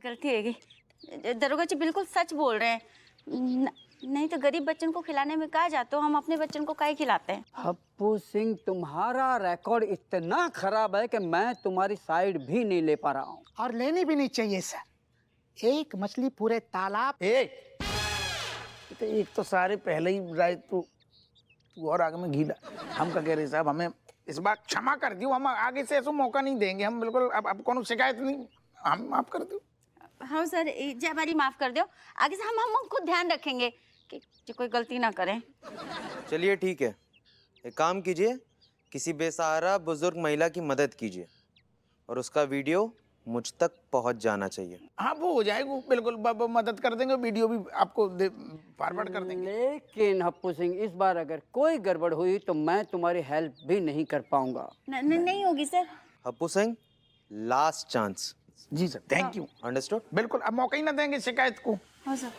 गलती हो गई। दरोगा जी बिल्कुल सच बोल रहे हैं। नहीं तो गरीब बच्चन को खिलाने में कहा जाता, तो हम अपने बच्चन को काहे खिलाते हैं? हप्पू सिंह, तुम्हारा रिकॉर्ड इतना खराब है कि मैं तुम्हारी साइड भी नहीं ले पा रहा हूँ। और लेनी भी नहीं चाहिए सर। एक मछली पूरे तालाब। तो एक तो सारे पहले ही राय तू और आगे में घीला। हम क्या कह रहे साहब, हमें इस बार क्षमा कर दियो, हम आगे से ऐसा मौका नहीं देंगे। हम बिल्कुल अब कोनो शिकायत नहीं, हम माफ कर दो। हाँ सर, जय बारी माफ कर दो। आगे से हम खुद ध्यान रखेंगे कि कोई गलती ना करें। चलिए ठीक है, एक काम कीजिए, किसी बेसहारा बुजुर्ग महिला की मदद कीजिए और उसका वीडियो मुझ तक पहुंच जाना चाहिए। हाँ वो हो जाएगा, बिल्कुल मदद कर देंगे, वीडियो भी आपको फॉरवर्ड कर देंगे। लेकिन हप्पू सिंह, इस बार अगर कोई गड़बड़ हुई तो मैं तुम्हारी हेल्प भी नहीं कर पाऊंगा। नहीं होगी sir. Happu Singh, last chance. जी सर, थैंक यू। अंडरस्टूड? बिल्कुल, अब मौका ही ना देंगे शिकायत को। हाँ सर।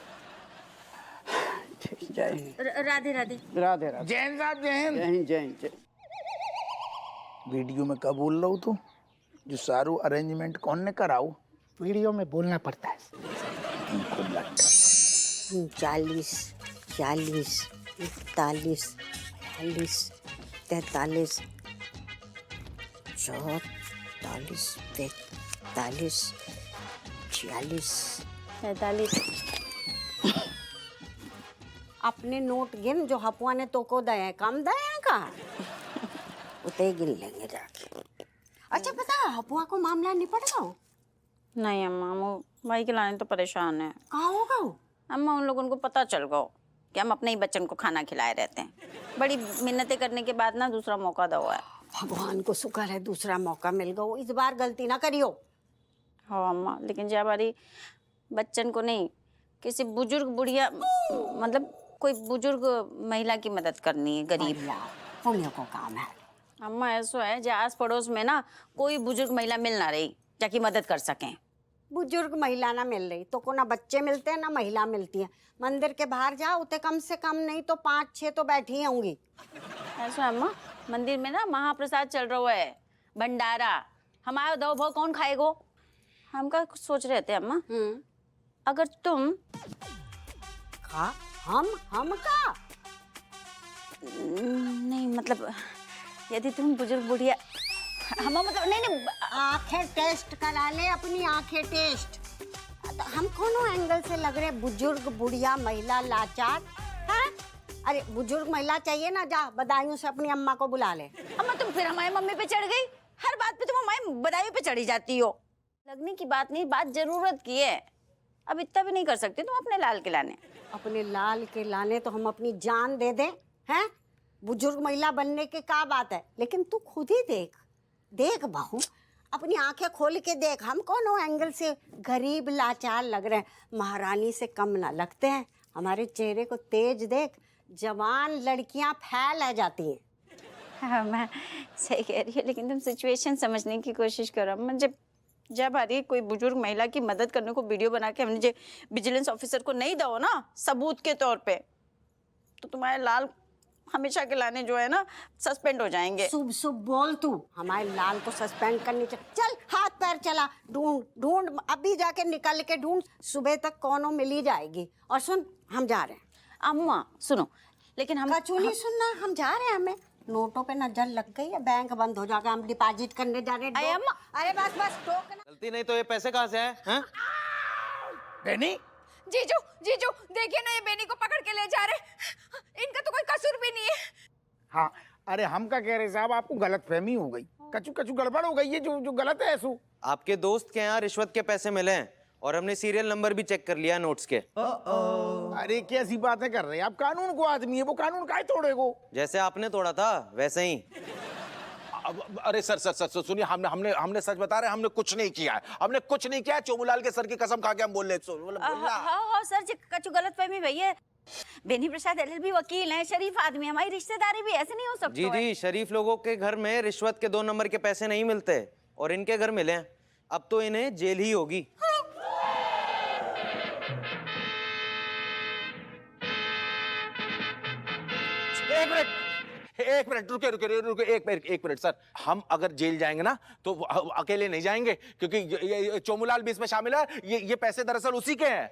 जय हिंद। राधे राधे। राधे राधे। जय हिंद साहब, जय हिंद। जय हिंद, जय हिंद, जय। वीडियो में कब बोल रहा हूँ तो जो सारू अरेंजमेंट कौन ने कराओ? वीडियो में बोलना पड़ता है। 40, 40, 41, 42, 43, 44, 45, 46, 47। अपने नोट गिन जो हपुआ ने तो को दया कम दया का उते गिन लेंगे जाके। अच्छा पता हपुआ को मामला निपट गया? नहीं अम्मा, वो भाई के लाने तो परेशान है। कहाँ होगा वो? अम्मा उन लोगों को पता चल गया कि हम अपने ही बच्चन को खाना खिलाए रहते हैं। बड़ी मिन्नतें करने के बाद ना दूसरा मौका दवा है। भगवान को शुक्र है दूसरा मौका मिल गया। इस बार गलती ना करियो। हाँ अम्मा, लेकिन जब बारी बच्चन को नहीं, किसी बुजुर्ग बुढ़िया, मतलब कोई बुजुर्ग महिला की मदद करनी है, गरीब। पुण्य को काम है। अम्मा ऐसा है जो आस पड़ोस में ना कोई बुजुर्ग महिला मिल ना रही ताकि मदद कर सकें। बुजुर्ग महिला ना मिल रही तो को ना बच्चे मिलते हैं ना महिला मिलती है। मंदिर के बाहर जाओ उते कम से कम नहीं तो 5-6 तो बैठी होंगी। ऐसा अम्मा, मंदिर में ना महाप्रसाद चल रहा है, भंडारा। हमारा दो भाव कौन खाएगो? हम का कुछ सोच रहे थे अम्मा, अगर तुम का हम का नहीं, मतलब यदि तुम बुजुर्ग बुढ़िया, हम मतलब नहीं, आंखें टेस्ट करा ले अपनी, आंखें टेस्ट। तो हम कोनो एंगल से लग रहे बुजुर्ग बुढ़िया महिला लाचार? हाँ? अरे बुजुर्ग महिला चाहिए ना, जा बदायूं से अपनी अम्मा को बुला ले। अम्मा तुम फिर हमारी मम्मी पे चढ़ गई। हर बात पे तुम हमारी बदायूं पे चढ़ी जाती हो। लगने की बात नहीं, बात जरूरत की है। अब इतना भी नहीं कर सकते तुम अपने लाल के लाने। अपने लाल के लाने तो हम अपनी जान दे दें, हैं? बुजुर्ग महिला बनने की क्या बात है? लेकिन तू खुद ही देख बहू, अपनी आंखें खोल के देख। हम कौन एंगल से गरीब लाचार लग रहे हैं? महारानी से कम ना लगते हैं। हमारे चेहरे को तेज देख, जवान लड़कियां फैल आ जाती हैं। हाँ मैं सही कह रही हूँ, लेकिन तुम सिचुएशन समझने की कोशिश करो। मुझे जब आ रही कोई बुजुर्ग महिला की मदद करने को वीडियो बना के हमने जो विजिलेंस ऑफिसर को नहीं दो ना सबूत के तौर पे, तो तुम्हारे लाल हमेशा के लाने जो है ना सस्पेंड हो जाएंगे। शुभ बोल तू। हमारे लाल को सस्पेंड करनी चाहिए। चल हाथ पैर चला, ढूंढ अभी जाके निकल के ढूंढ, सुबह तक कौनो मिल ही जाएगी। और सुन, हम जा रहे हैं। अम्मा सुनो, लेकिन हम कचू नहीं सुनना, हम जा रहे हैं। हमें नोटों पे नजर लग गई है, बैंक बंद हो जाएगा, हम डिपॉजिट करने जा रहे हैं। अरे अम्मा, अरे बस टोकना। गलती नहीं तो ये पैसे कहाँ से आए हैं? बेनी, जीजू देखिए ना, ये बेनी को पकड़ के ले जा रहे। इनका तो कोई कसूर भी नहीं है। हाँ अरे हम क्या कह रहे साहब, आपको गलतफहमी हो गई, कचू गड़बड़ हो गई है, जो गलत है ऐसू। आपके दोस्त के यहाँ रिश्वत के पैसे मिले हैं और हमने सीरियल नंबर भी चेक कर लिया नोट्स के। अरे कैसी बातें कर रहे हैं आप? कानून को आदमी है, वो कानून काहे तोड़ेगो? जैसे आपने तोड़ा था वैसे ही। अरे सर सुनिए, हमने सच बता रहे हैं, हमने कुछ नहीं किया है, हमने कुछ नहीं किया है। चोमूलाल के सर की कसम खा के हम बोल रहे हैं। हाँ सर जी, कचू गलत फहमी भैया। बेनी प्रसाद LLB वकील हैं, शरीफ आदमी, हमारी रिश्तेदारी भी ऐसे नहीं हो सकती। जी शरीफ लोगों के घर में रिश्वत के 2 नंबर के पैसे नहीं मिलते और इनके घर मिले हैं। अब तो इन्हें जेल ही होगी। एक मिनट रुके रुके रुके एक मिनट सर, हम अगर जेल जाएंगे ना तो अकेले नहीं जाएंगे, क्योंकि ये चोमूलाल भी इसमें शामिल है। ये पैसे दरअसल उसी के हैं।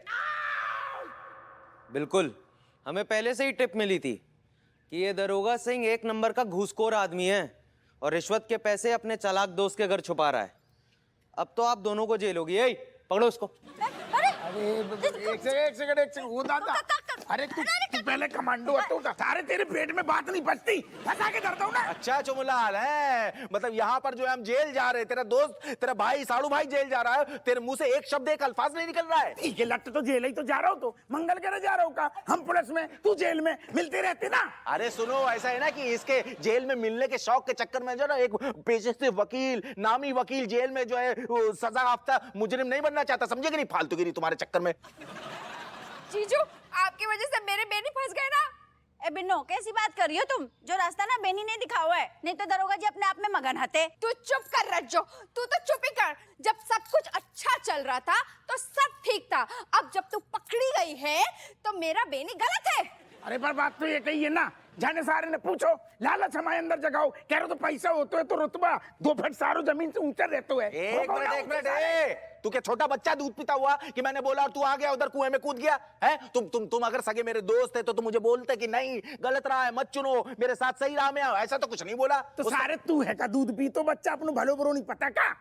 बिल्कुल, हमें पहले से ही टिप मिली थी कि ये दरोगा सिंह एक नंबर का घूसखोर आदमी है और रिश्वत के पैसे अपने चालाक दोस्त के घर छुपा रहा है। अब तो आप दोनों को जेल होगी। ए, पकड़ो उसको। अरे एक सेकंड वो दादा, अरे तू पहले कमांडो हटो, सारे तेरे पेट में बात नहीं पचती, फंसा के डरता हूँ ना। अच्छा चोमूलाल है, मतलब यहाँ पर जो है हम जेल जा रहे, तेरा दोस्त, तेरा भाई साड़ू भाई जेल जा रहा है, तेरे मुंह से एक शब्द एक अल्फाज नहीं निकल रहा है। ठीक है, लट तो जेल ही तो जा रहा हूँ, तो मंगल करे जा रहा हूँ का, हम पुलिस में तू जेल में, मिलते रहते ना। अरे सुनो, ऐसा है ना कि इसके जेल में मिलने के शौक के चक्कर में जो ना एक पेशे से वकील, नामी वकील जेल में जो है सजा याफ्ता मुजरिम नहीं बनना चाहता, समझे कि नहीं? फालतूगिरी तुम्हारे चक्कर में। जीजू आपकी वजह से मेरे बेनी फंस गए ना। ए बिन्नो, कैसी बात कर रही हो तुम? जो रास्ता ना बेनी ने दिखा हुआ है, नहीं तो दरोगा जी अपने आप में मगन हते। तू चुप कर रज्जो, तू तो चुप ही कर। जब सब कुछ अच्छा चल रहा था तो सब ठीक था, अब जब तू पकड़ी गई है तो मेरा बेनी गलत है। अरे पर बात तो ये कही है ना, जाने सारे ने पूछो, लालच हमारे अंदर जगाओ, कह रहे तो पैसा होते है तो रुतबा 2 फीट सारो जमीन से ऊंचा रहते हुए। एक मिनट, तू क्या छोटा बच्चा दूध पीता हुआ कि मैंने बोला और तू आ गया उधर कुएं में कूद गया है? तुम अगर सगे मेरे दोस्त है तो तुम मुझे बोलते कि नहीं, गलत रहा है, मत चुनो, मेरे साथ सही राह में आओ, ऐसा तो कुछ नहीं बोला। तो सारे तू है का दूध पी, तो बच्चा अपनो भलो बुरो नहीं पता का।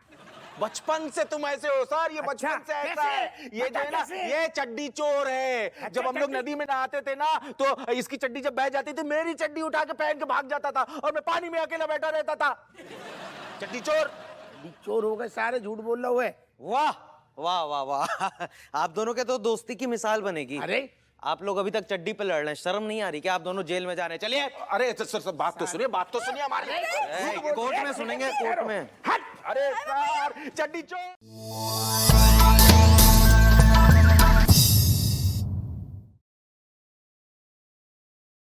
बचपन से तुम ऐसे हो सर, ये बचपन अच्छा, से ऐसा कैसे? है। ये जो है ना, कैसे? ये चड्डी चोर है। अच्छा, जब हम लोग कैसे? नदी में नहाते थे ना, तो इसकी चड्डी जब बह जाती थी, मेरी चड्डी उठा के पहन के भाग जाता था और मैं पानी में अकेला बैठा रहता था। चड्डी चोर। चोर हो गए सारे, झूठ बोल रहे हुए। वाह वाह वाह वाह, आप दोनों के तो दोस्ती की मिसाल बनेगी। अरे आप लोग अभी तक चड्डी पे लड़ रहे हैं, शर्म नहीं आ रही क्या? आप दोनों जेल में जा रहे हैं, चलिए। अरे सर बात तो सुनिए हमारी। कोर्ट में सुनेंगे, कोर्ट में। हट। अरे सर, चड्डी चोर।